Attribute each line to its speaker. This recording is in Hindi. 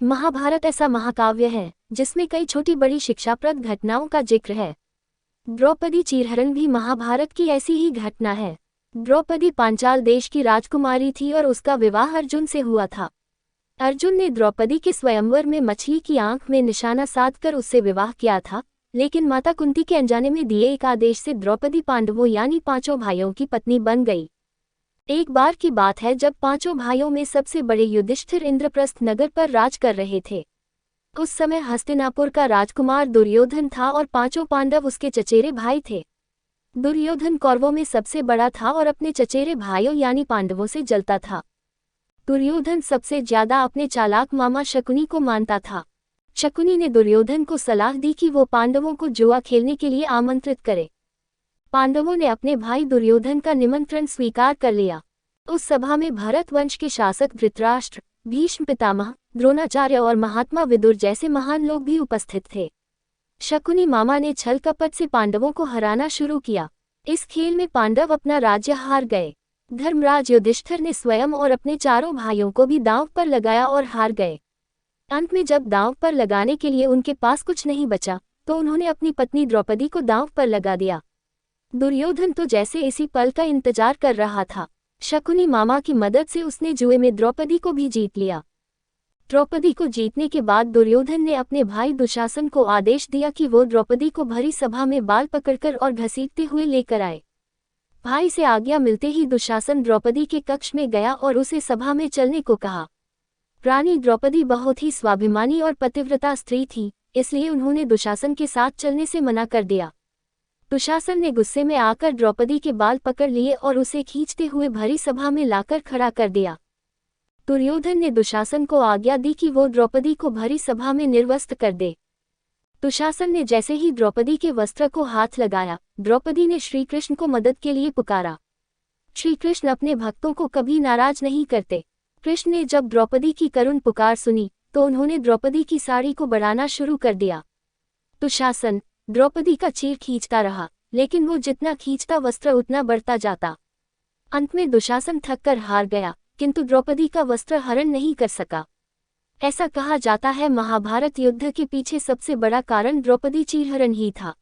Speaker 1: महाभारत ऐसा महाकाव्य है जिसमें कई छोटी बड़ी शिक्षाप्रद घटनाओं का जिक्र है। द्रौपदी चीरहरण भी महाभारत की ऐसी ही घटना है। द्रौपदी पांचाल देश की राजकुमारी थी और उसका विवाह अर्जुन से हुआ था। अर्जुन ने द्रौपदी के स्वयंवर में मछली की आंख में निशाना साधकर उससे विवाह किया था, लेकिन माता कुंती के अनजाने में दिए एक आदेश से द्रौपदी पांडवों यानी पांचों भाइयों की पत्नी बन गई। एक बार की बात है जब पांचों भाइयों में सबसे बड़े युधिष्ठिर इंद्रप्रस्थ नगर पर राज कर रहे थे। उस समय हस्तिनापुर का राजकुमार दुर्योधन था और पांचों पांडव उसके चचेरे भाई थे। दुर्योधन कौरवों में सबसे बड़ा था और अपने चचेरे भाइयों यानी पांडवों से जलता था। दुर्योधन सबसे ज्यादा अपने चालाक मामा शकुनी को मानता था। शकुनी ने दुर्योधन को सलाह दी कि वो पांडवों को जुआ खेलने के लिए आमंत्रित करे। पांडवों ने अपने भाई दुर्योधन का निमंत्रण स्वीकार कर लिया। उस सभा में भरत वंश के शासक धृतराष्ट्र, भीष्म पितामह, द्रोणाचार्य और महात्मा विदुर जैसे महान लोग भी उपस्थित थे। शकुनी मामा ने छल कपट से पांडवों को हराना शुरू किया। इस खेल में पांडव अपना राज्य हार गए। धर्मराज युधिष्ठिर ने स्वयं और अपने चारों भाइयों को भी दांव पर लगाया और हार गए। अंत में जब दांव पर लगाने के लिए उनके पास कुछ नहीं बचा तो उन्होंने अपनी पत्नी द्रौपदी को दांव पर लगा दिया। दुर्योधन तो जैसे इसी पल का इंतजार कर रहा था। शकुनी मामा की मदद से उसने जुए में द्रौपदी को भी जीत लिया। द्रौपदी को जीतने के बाद दुर्योधन ने अपने भाई दुशासन को आदेश दिया कि वो द्रौपदी को भरी सभा में बाल पकड़कर और घसीटते हुए लेकर आए। भाई से आज्ञा मिलते ही दुशासन द्रौपदी के कक्ष में गया और उसे सभा में चलने को कहा। रानी द्रौपदी बहुत ही स्वाभिमानी और पतिव्रता स्त्री थी, इसलिए उन्होंने दुशासन के साथ चलने से मना कर दिया। दुशासन ने गुस्से में आकर द्रौपदी के बाल पकड़ लिए और उसे खींचते हुए भरी सभा में लाकर खड़ा कर दिया। दुर्योधन ने दुशासन को आज्ञा दी कि वो द्रौपदी को भरी सभा में निर्वस्त्र कर दे। दुशासन ने जैसे ही द्रौपदी के वस्त्र को हाथ लगाया, द्रौपदी ने श्री कृष्ण को मदद के लिए पुकारा। श्री कृष्ण अपने भक्तों को कभी नाराज नहीं करते। कृष्ण ने जब द्रौपदी की करुण पुकार सुनी तो उन्होंने द्रौपदी की साड़ी को बढ़ाना शुरू कर दिया। दुशासन द्रौपदी का चीर खींचता रहा, लेकिन वो जितना खींचता वस्त्र उतना बढ़ता जाता। अंत में दुशासन थककर हार गया, किंतु द्रौपदी का वस्त्र हरण नहीं कर सका। ऐसा कहा जाता है महाभारत युद्ध के पीछे सबसे बड़ा कारण द्रौपदी चीरहरण ही था।